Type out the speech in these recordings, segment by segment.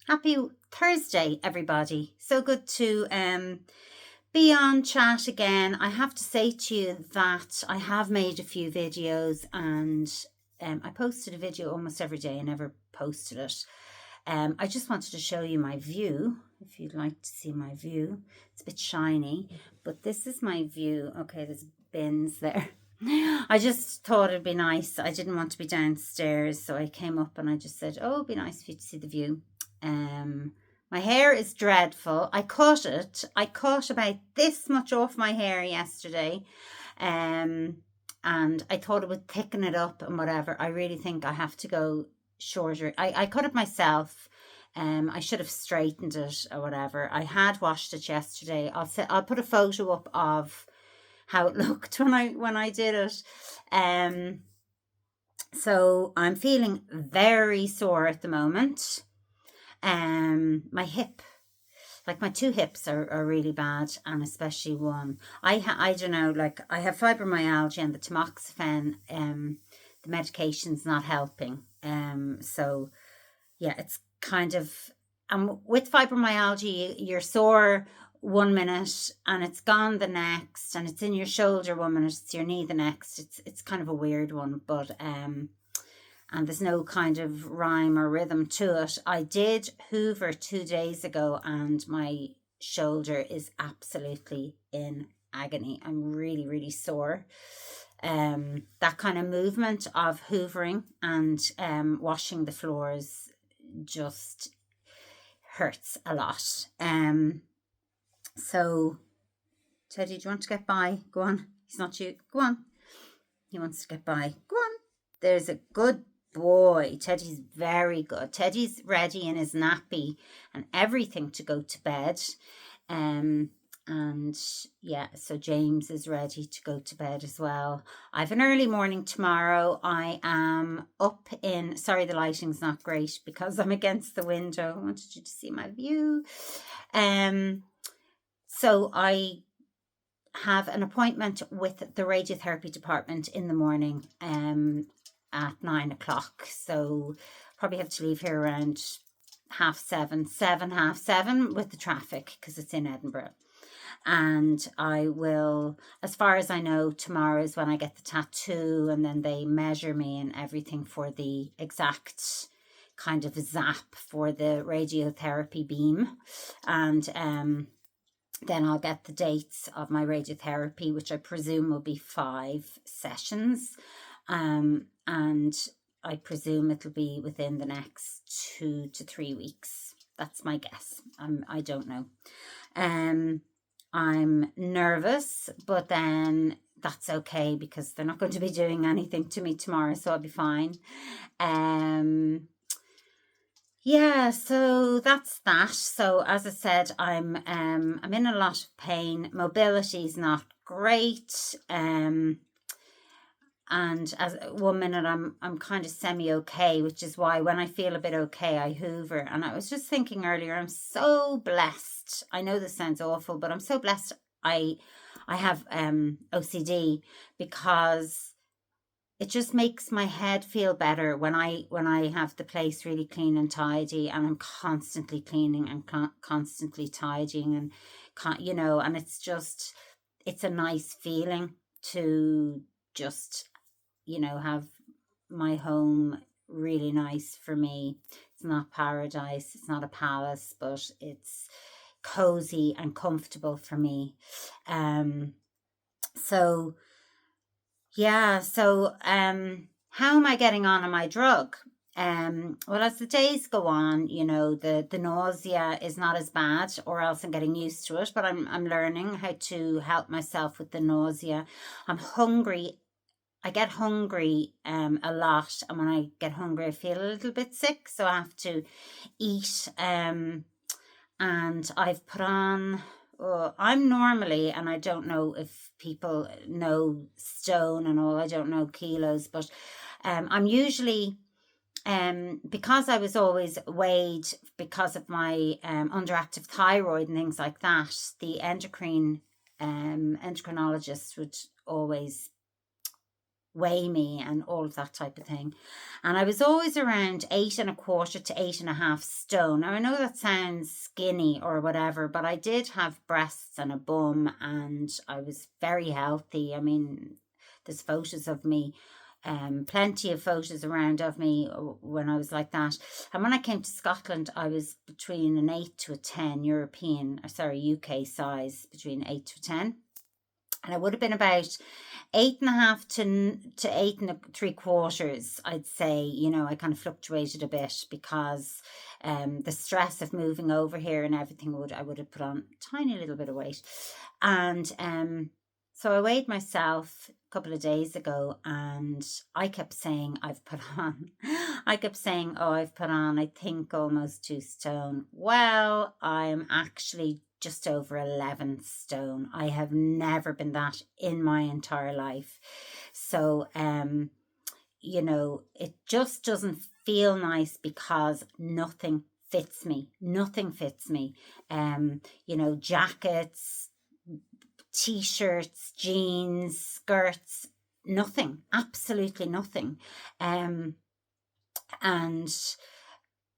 Happy Thursday, everybody. So good to be on chat again. I have to say to you that I have made a few videos, and I posted a video almost every day. I never posted it. I just wanted to show you my view, if you'd like to see my view. It's a bit shiny, but this is my view. Okay, there's bins there. I just thought it'd be nice. I didn't want to be downstairs, so I came up and I just said, oh, it'd be nice for you to see the view. My hair is dreadful. I cut it. I cut about this much off my hair yesterday. And I thought it would thicken it up and whatever. I really think I have to go shorter. I cut it myself. I should have straightened it or whatever. I had washed it yesterday. I'll put a photo up of how it looked when I did it. So I'm feeling very sore at the moment. My hip, like my two hips are really bad, and especially one. I don't know, like I have fibromyalgia, and the tamoxifen, the medication's not helping. So yeah, it's kind of, with fibromyalgia, you're sore 1 minute and it's gone the next, and it's in your shoulder 1 minute, it's your knee the next. It's kind of a weird one, but and there's no kind of rhyme or rhythm to it. I did Hoover 2 days ago, and my shoulder is absolutely in agony. I'm really, really sore. That kind of movement of hoovering and washing the floors just hurts a lot. So, Teddy, do you want to get by? Go on. He's not you. Go on. He wants to get by. Go on. There's a good boy. Teddy's very good. Teddy's ready in his nappy and everything to go to bed. And yeah, so James is ready to go to bed as well. I have an early morning tomorrow. I am up in, sorry, the lighting's not great because I'm against the window. I wanted you to see my view. So I have an appointment with the radiotherapy department in the morning at 9 o'clock. So probably have to leave here around 7:30 with the traffic because it's in Edinburgh. And I will, as far as I know, tomorrow is when I get the tattoo, and then they measure me and everything for the exact kind of zap for the radiotherapy beam. And then I'll get the dates of my radiotherapy, which I presume will be 5 sessions. And I presume it'll be within the next 2 to 3 weeks. That's my guess. I don't know. I'm nervous, but then that's okay because they're not going to be doing anything to me tomorrow, so I'll be fine. Yeah, so that's that. So as I said, I'm in a lot of pain. Mobility is not great. And as 1 minute I'm kind of semi-okay, which is why when I feel a bit okay, I hoover. And I was just thinking earlier, I'm so blessed. I know this sounds awful, but I'm so blessed I have OCD, because it just makes my head feel better when I have the place really clean and tidy, and I'm constantly cleaning and constantly tidying, and and it's a nice feeling to just have my home really nice for me. It's not paradise, it's not a palace, but it's cozy and comfortable for me. So yeah, so how am I getting on my drug? Well, as the days go on, the nausea is not as bad, or else I'm getting used to it, but I'm learning how to help myself with the nausea. I'm hungry. I get hungry a lot, and when I get hungry I feel a little bit sick, so I have to eat. And I've put on, I'm normally, and I don't know if people know stone and all, I don't know kilos, but I'm usually, because I was always weighed because of my underactive thyroid and things like that, the endocrinologist would always weigh me and all of that type of thing. And I was always around 8.25 to 8.5 stone. Now I know that sounds skinny or whatever, but I did have breasts and a bum, and I was very healthy. I mean, there's photos of me, plenty of photos around of me when I was like that. And when I came to Scotland, I was between an 8 to a 10 UK size, between 8 to 10. And I would have been about 8.5 to 8.75, I'd say. You know, I kind of fluctuated a bit because the stress of moving over here and everything I would have put on a tiny little bit of weight. And so I weighed myself a couple of days ago, and I kept saying I've put on, I think almost 2 stone. Well, I'm actually just over 11 stone. I have never been that in my entire life. So, you know, it just doesn't feel nice because nothing fits me. Nothing fits me. You know, jackets, t-shirts, jeans, skirts, nothing, absolutely nothing. And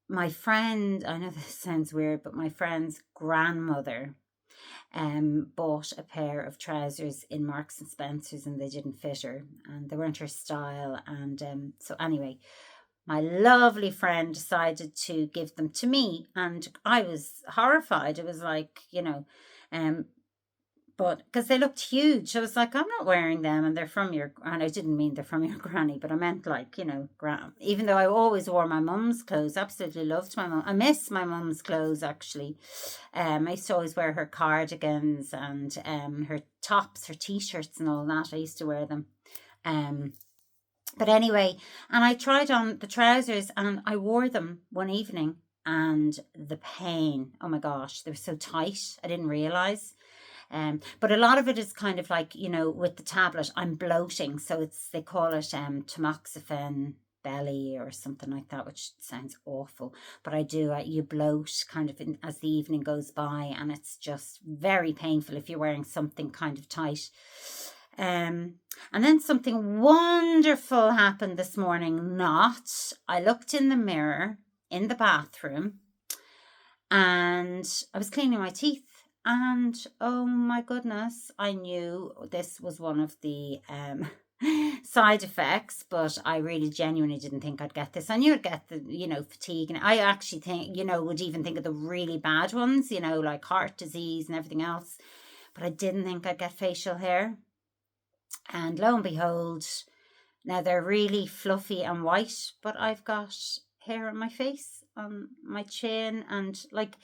my friend, I know this sounds weird, but my friend's grandmother bought a pair of trousers in Marks and Spencer's, and they didn't fit her, and they weren't her style. And so anyway, my lovely friend decided to give them to me, and I was horrified. It was like, you know, but because they looked huge, I was like, I'm not wearing them, and they're from your, and I didn't mean they're from your granny, but I meant like, you know, even though I always wore my mum's clothes, absolutely loved my mum. I miss my mum's clothes, actually. I used to always wear her cardigans and her tops, her t-shirts and all that. I used to wear them. But anyway, and I tried on the trousers and I wore them one evening, and the pain, oh my gosh, they were so tight. I didn't realize. But a lot of it is kind of like, you know, with the tablet, I'm bloating. So they call it tamoxifen belly or something like that, which sounds awful. But you bloat kind of as the evening goes by, and it's just very painful if you're wearing something kind of tight. And then something wonderful happened this morning. I looked in the mirror in the bathroom, and I was cleaning my teeth. And oh my goodness, I knew this was one of the side effects, but I really genuinely didn't think I'd get this. I knew I'd get the, you know, fatigue. And I actually think, you know, would even think of the really bad ones, you know, like heart disease and everything else. But I didn't think I'd get facial hair. And lo and behold, now they're really fluffy and white, but I've got hair on my face, on my chin, and like,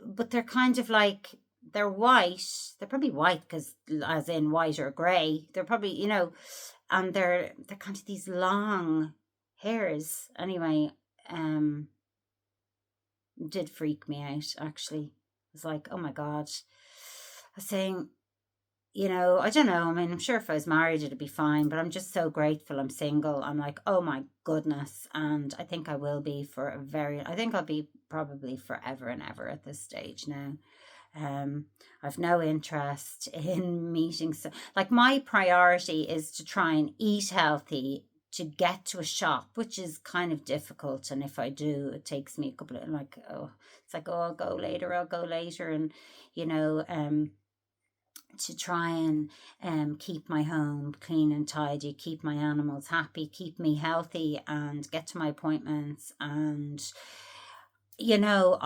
but they're kind of like, they're white. They're probably white because, as in white or grey. They're probably, you know, and they're kind of these long hairs. Anyway, did freak me out, actually. I was like, oh my God. I was saying, you know, I don't know. I mean, I'm sure if I was married, it'd be fine, but I'm just so grateful I'm single. I'm like, oh my goodness. And I think I will be I think I'll be probably forever and ever at this stage now. I've no interest in meeting. Like, my priority is to try and eat healthy, to get to a shop, which is kind of difficult. And if I do, it takes me a couple of, like, I'll go later. And, you know, to try and keep my home clean and tidy, keep my animals happy, keep me healthy, and get to my appointments. And, you know,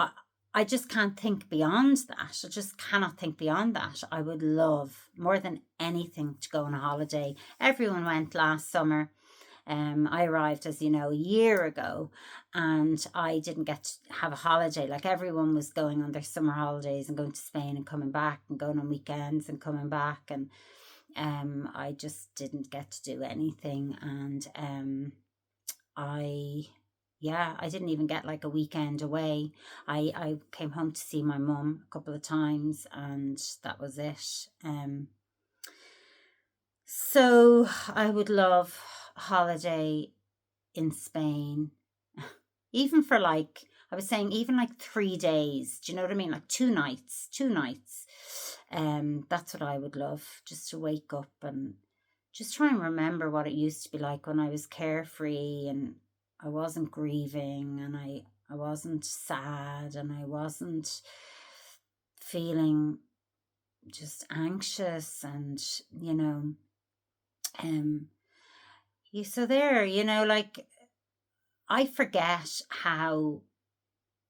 I just can't think beyond that. I just cannot think beyond that. I would love more than anything to go on a holiday. Everyone went last summer. I arrived, as you know, a year ago, and I didn't get to have a holiday. Like, everyone was going on their summer holidays and going to Spain and coming back, and going on weekends and coming back, and I just didn't get to do anything. And I didn't even get like a weekend away. I came home to see my mum a couple of times, and that was it. So I would love holiday in Spain, even for, like, I was saying, even like 3 days. Do you know what I mean? Like 2 nights. That's what I would love, just to wake up and just try and remember what it used to be like when I was carefree and I wasn't grieving and I wasn't sad and I wasn't feeling just anxious and, so there, like I forget how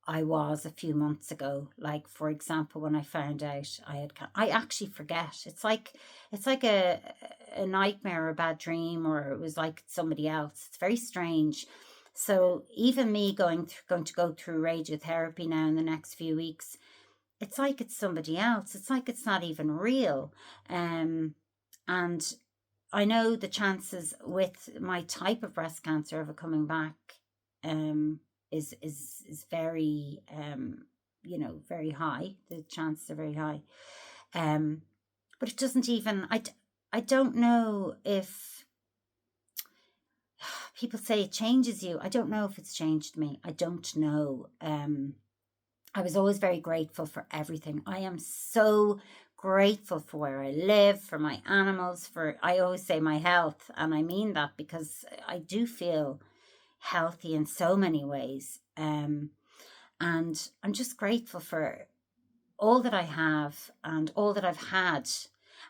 I was a few months ago. Like, for example, when I found out I actually forget. It's like a nightmare or a bad dream, or it was like somebody else. It's very strange. So even me going to go through radiotherapy now in the next few weeks, it's like it's somebody else. It's like it's not even real. And I know the chances with my type of breast cancer of it coming back is very very high. The chances are very high. But it doesn't even I don't know if people say it changes you. I don't know if it's changed me. I don't know. I was always very grateful for everything. I am so grateful for where I live, for my animals, for, I always say, my health. And I mean that because I do feel healthy in so many ways. And I'm just grateful for all that I have and all that I've had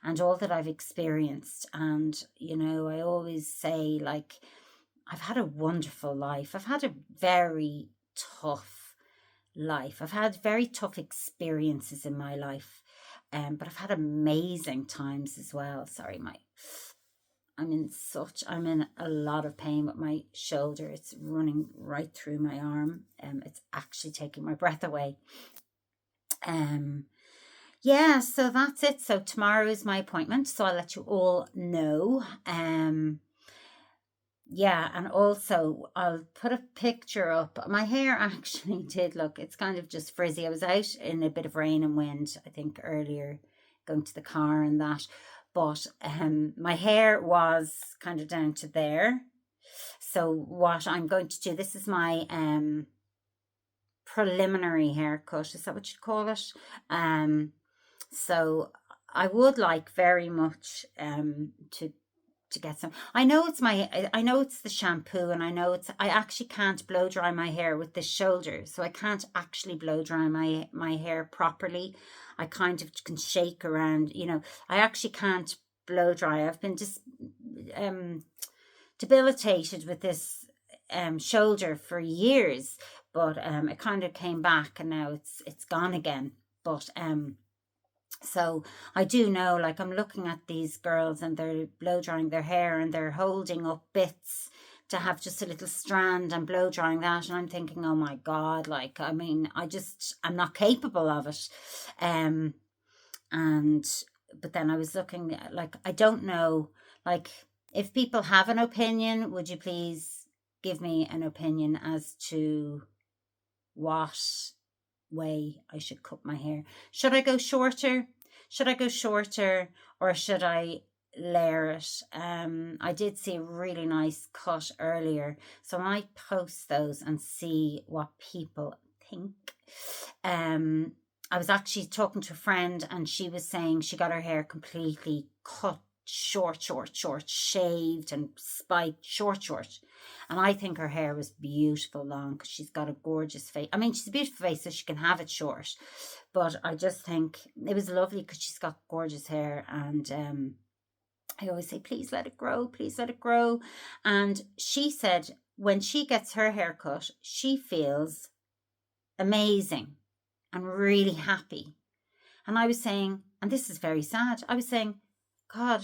and all that I've experienced. And, I always say, like, I've had a wonderful life. I've had a very tough life. I've had very tough experiences in my life, but I've had amazing times as well. Sorry, I'm in a lot of pain with my shoulder. It's running right through my arm. It's actually taking my breath away. Yeah, so that's it. So tomorrow is my appointment. So I'll let you all know. Yeah, and also I'll put a picture up. My hair actually did look, it's kind of just frizzy. I was out in a bit of rain and wind, I think earlier, going to the car and that. But my hair was kind of down to there. So what I'm going to do, this is my preliminary haircut. Is that what you'd call it? So I would like very much to get some. I know it's the shampoo, and I actually can't blow dry my hair with this shoulder, so I can't actually blow dry my hair properly. I kind of can shake around, I actually can't blow dry. I've been just debilitated with this shoulder for years, but it kind of came back and now it's gone again. But so I do know, like, I'm looking at these girls and they're blow drying their hair and they're holding up bits to have just a little strand and blow drying that. And I'm thinking, oh my God, like, I mean, I'm not capable of it. But then I was looking, like, I don't know, like, if people have an opinion, would you please give me an opinion as to what way I should cut my hair? Should I go shorter? Or should I layer it? I did see a really nice cut earlier, so I might post those and see what people think. I was actually talking to a friend and she was saying she got her hair completely cut short, shaved and spiked short. And I think her hair was beautiful long because she's got a gorgeous face. I mean, she's a beautiful face, so she can have it short. But I just think it was lovely because she's got gorgeous hair. And I always say, please let it grow. And she said when she gets her hair cut, she feels amazing and really happy. And I was saying, and this is very sad, I was saying, God,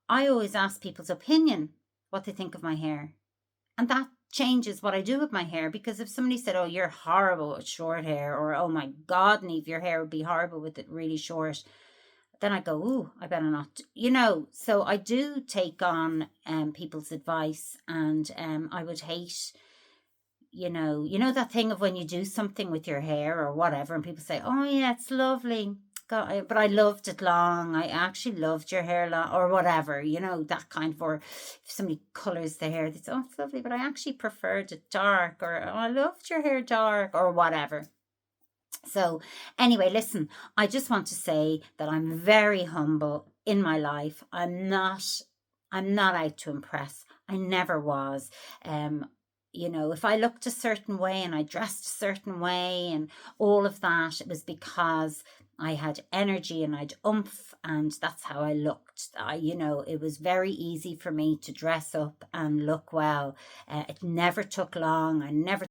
I always ask people's opinion, what they think of my hair. And that changes what I do with my hair, because if somebody said, oh, you're horrible with short hair, or oh my God, Neve, your hair would be horrible with it really short, then I go, ooh, I better not, So I do take on people's advice, and I would hate, that thing of when you do something with your hair or whatever, and people say, oh yeah, it's lovely. God, but I loved it long. I actually loved your hair long, or whatever, that kind of, or if somebody colours the hair, they say, oh, it's lovely, but I actually preferred it dark, or oh, I loved your hair dark, or whatever. So anyway, listen, I just want to say that I'm very humble in my life. I'm not I'm not out to impress. I never was. You know, if I looked a certain way and I dressed a certain way and all of that, it was because I had energy and I'd oomph, and that's how I looked. You know, it was very easy for me to dress up and look well. It never took long. I never